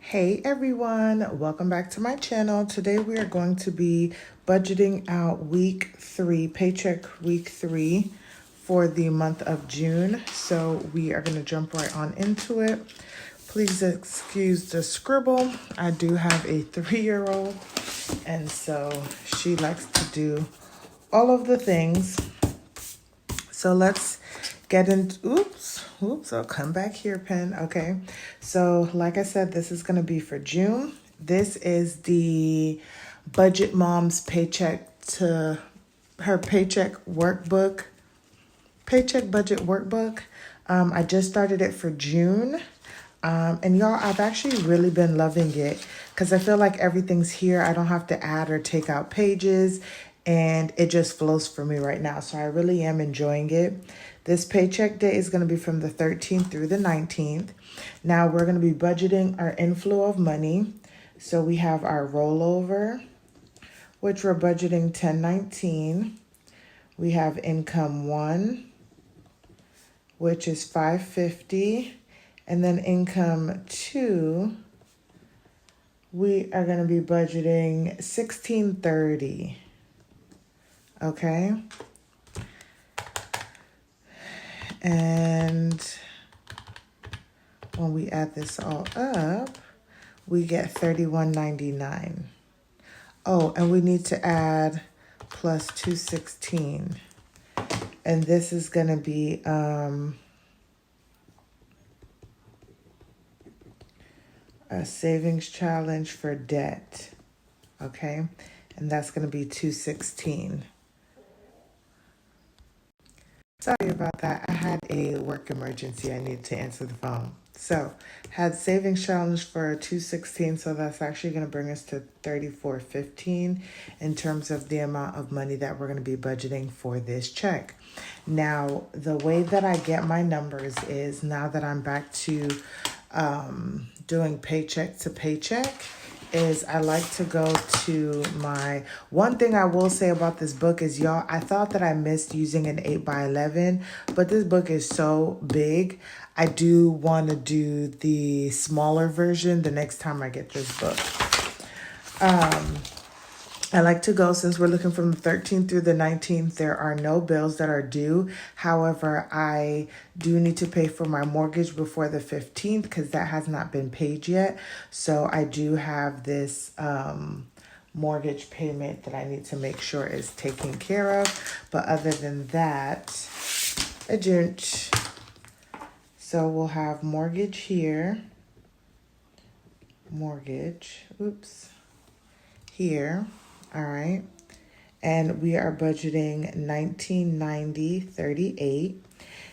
Hey everyone, welcome back to my channel. Today we are going to be budgeting out week 3, paycheck week 3 for the month of June. So we are going to jump right on into it. Please excuse the scribble. I do have a 3-year-old and so she likes to do all of the things. So let's get into, oops, I'll come back here, pen. Okay. So like I said, this is going to be for June. This is the Budget Mom's Paycheck to her Paycheck workbook, Paycheck Budget Workbook. I just started it for June. And y'all, I've actually really been loving it because I feel like everything's here. I don't have to add or take out pages and it just flows for me right now. So I really am enjoying it. This paycheck day is going to be from the 13th through the 19th. Now we're going to be budgeting our inflow of money. So we have our rollover, which we're budgeting $10.19. We have income 1, which is $5.50. And then income 2, we are going to be budgeting $16.30. Okay. And when we add this all up, we get $31.99. Oh, and we need to add plus $2.16. And this is going to be a savings challenge for debt. Okay. And that's going to be $2.16. Sorry about that. I had a work emergency. I needed to answer the phone. So, had savings challenge for $2.16. So that's actually going to bring us to $34.15 in terms of the amount of money that we're going to be budgeting for this check. Now, the way that I get my numbers is now that I'm back to doing paycheck to paycheck, is I like to go to my, one thing I will say about this book is, y'all, I thought that I missed using an 8x11, but this book is so big. I do want to do the smaller version the next time I get this book. I like to go, since we're looking from the 13th through the 19th, there are no bills that are due. However, I do need to pay for my mortgage before the 15th because that has not been paid yet. So I do have this mortgage payment that I need to make sure is taken care of. But other than that, I don't. So we'll have mortgage here. Mortgage, oops, here. All right. And we are budgeting $19.90.38.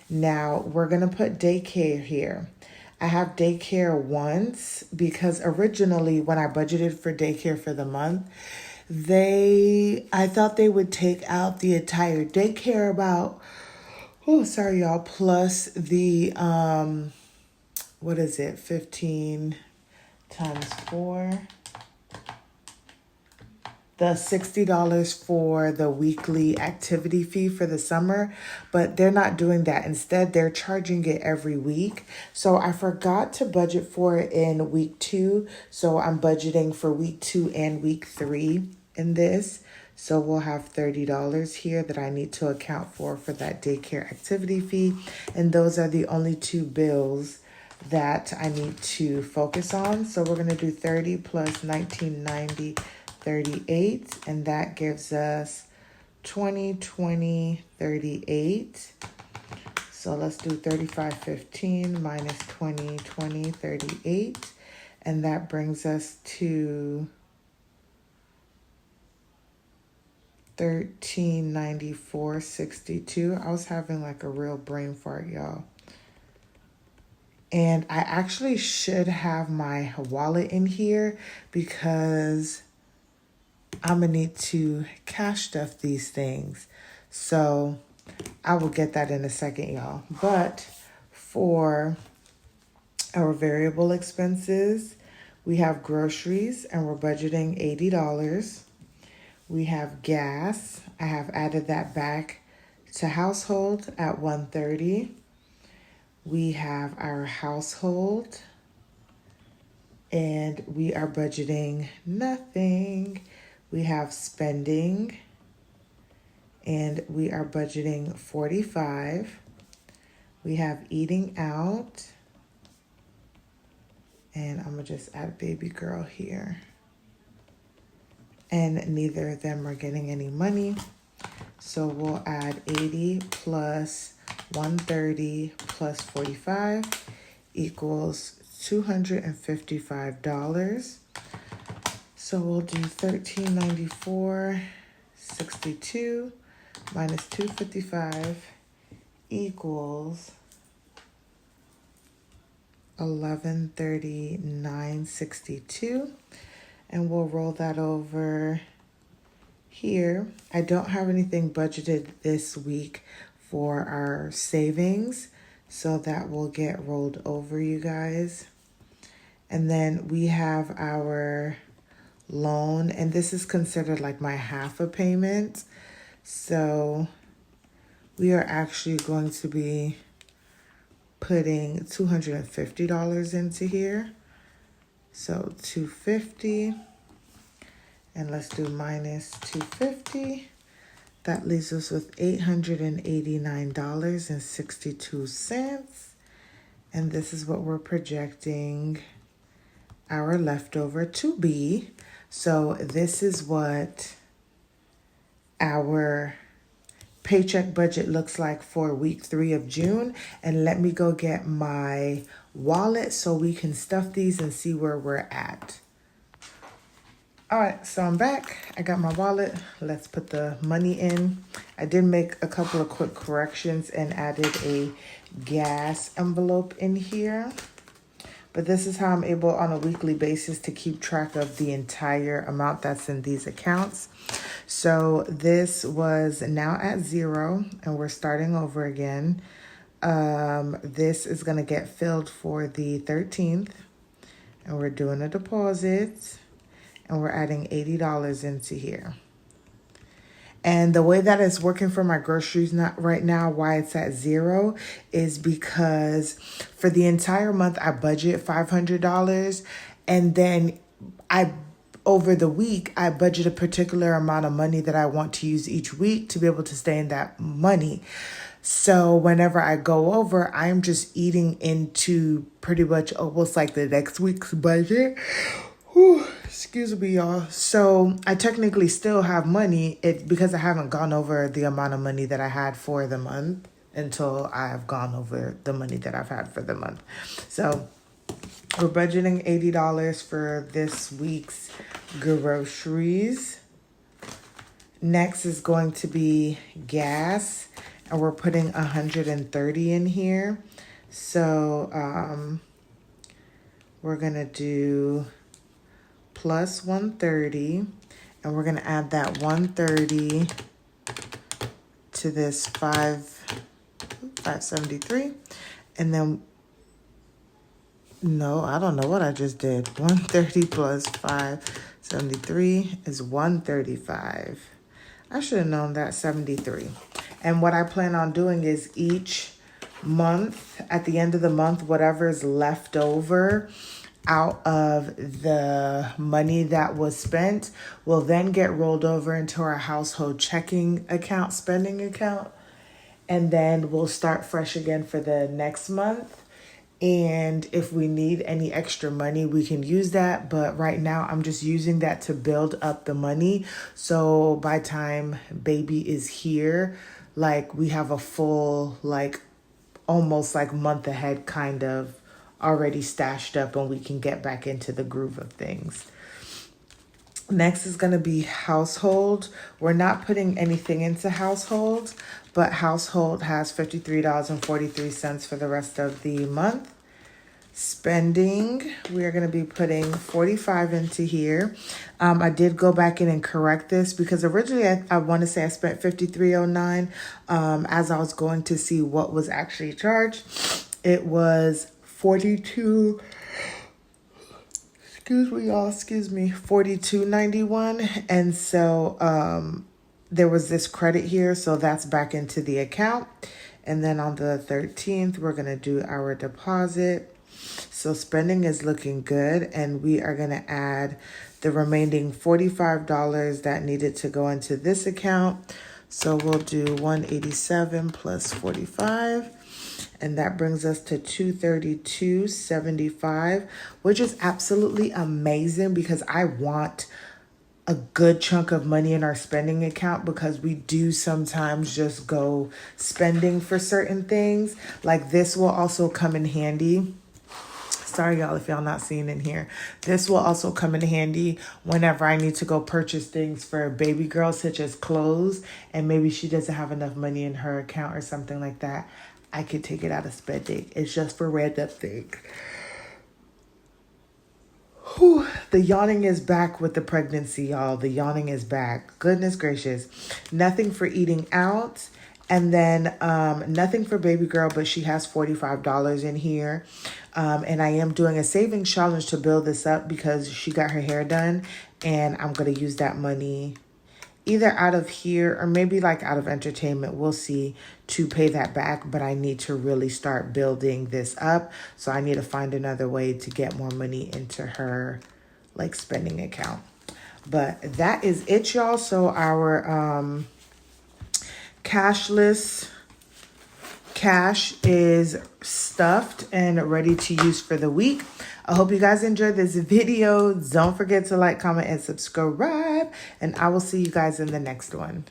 Now we're going to put daycare here. I have daycare once because originally when I budgeted for daycare for the month, I thought they would take out the entire daycare about, oh, sorry, y'all, plus the, what is it? 15 times 4. The $60 for the weekly activity fee for the summer, but they're not doing that. Instead, they're charging it every week. So I forgot to budget for it in week 2. So I'm budgeting for week 2 and week 3 in this. So we'll have $30 here that I need to account for that daycare activity fee. And those are the only 2 bills that I need to focus on. So we're going to do 30 plus $19.90. 38, and that gives us 20, 20, 38. So let's do 35.15 minus 20, 20, 38, and that brings us to 1394.62. I was having like a real brain fart, y'all. And I actually should have my wallet in here because I'm going to need to cash stuff these things. So I will get that in a second, y'all. But for our variable expenses, we have groceries and we're budgeting $80. We have gas. I have added that back to household at $130. We have our household and we are budgeting nothing. We have spending, and we are budgeting 45. We have eating out, and I'm gonna just add baby girl here. And neither of them are getting any money. So we'll add 80 plus 130 plus 45 equals $255. So we'll do 1394.62 minus 255 equals 1139.62. And we'll roll that over here. I don't have anything budgeted this week for our savings, so that will get rolled over, you guys. And then we have our loan, and this is considered like my half a payment. So we are actually going to be putting $250 into here. So 250, and let's do minus 250. That leaves us with $889.62. And this is what we're projecting our leftover to be. So this is what our paycheck budget looks like for week 3 of June. And let me go get my wallet so we can stuff these and see where we're at. All right, so I'm back. I got my wallet. Let's put the money in. I did make a couple of quick corrections and added a gas envelope in here. But this is how I'm able on a weekly basis to keep track of the entire amount that's in these accounts. So this was now at 0, and we're starting over again. This is going to get filled for the 13th, and we're doing a deposit, and we're adding $80 into here. And the way that it's working for my groceries right now, why it's at 0, is because for the entire month, I budget $500. And then over the week, I budget a particular amount of money that I want to use each week to be able to stay in that money. So whenever I go over, I'm just eating into pretty much almost like the next week's budget. Whew, excuse me, y'all. So I technically still have money because I haven't gone over the amount of money that I had for the month until I have gone over the money that I've had for the month. So we're budgeting $80 for this week's groceries. Next is going to be gas, and we're putting 130 in here. So we're going to do plus 130, and we're going to add that 130 to this 573, and then no, I don't know what I just did. 130 plus 573 is 135. I should have known that. 73. And what I plan on doing is each month, at the end of the month, whatever is left over out of the money that was spent will then get rolled over into our household checking account, spending account, and then we'll start fresh again for the next month. And if we need any extra money, we can use that. But right now, I'm just using that to build up the money. So by time baby is here, like we have a full, like almost like month ahead kind of already stashed up, and we can get back into the groove of things. Next is going to be household. We're not putting anything into household, but household has $53.43 for the rest of the month. Spending, we are going to be putting 45 into here. I did go back in and correct this because originally I want to say I spent $53.09. As I was going to see what was actually charged, it was 42. Excuse me, 42.91. And so there was this credit here, so that's back into the account. And then on the 13th, we're going to do our deposit. So spending is looking good, and we are going to add the remaining $45 that needed to go into this account. So we'll do 187 plus 45, and that brings us to 232.75, which is absolutely amazing because I want a good chunk of money in our spending account, because we do sometimes just go spending for certain things. Like this will also come in handy. Sorry, y'all, if y'all not seeing in here. This will also come in handy whenever I need to go purchase things for a baby girl, such as clothes, and maybe she doesn't have enough money in her account or something like that. I could take it out of spending. It's just for random things. Whew, the yawning is back with the pregnancy, y'all. The yawning is back. Goodness gracious. Nothing for eating out. And then nothing for baby girl, but she has $45 in here. And I am doing a savings challenge to build this up because she got her hair done. And I'm going to use that money either out of here or maybe like out of entertainment. We'll see, to pay that back. But I need to really start building this up. So I need to find another way to get more money into her like spending account. But that is it, y'all. So our cashless cash is stuffed and ready to use for the week. I hope you guys enjoyed this video. Don't forget to like, comment, and subscribe, and I will see you guys in the next one.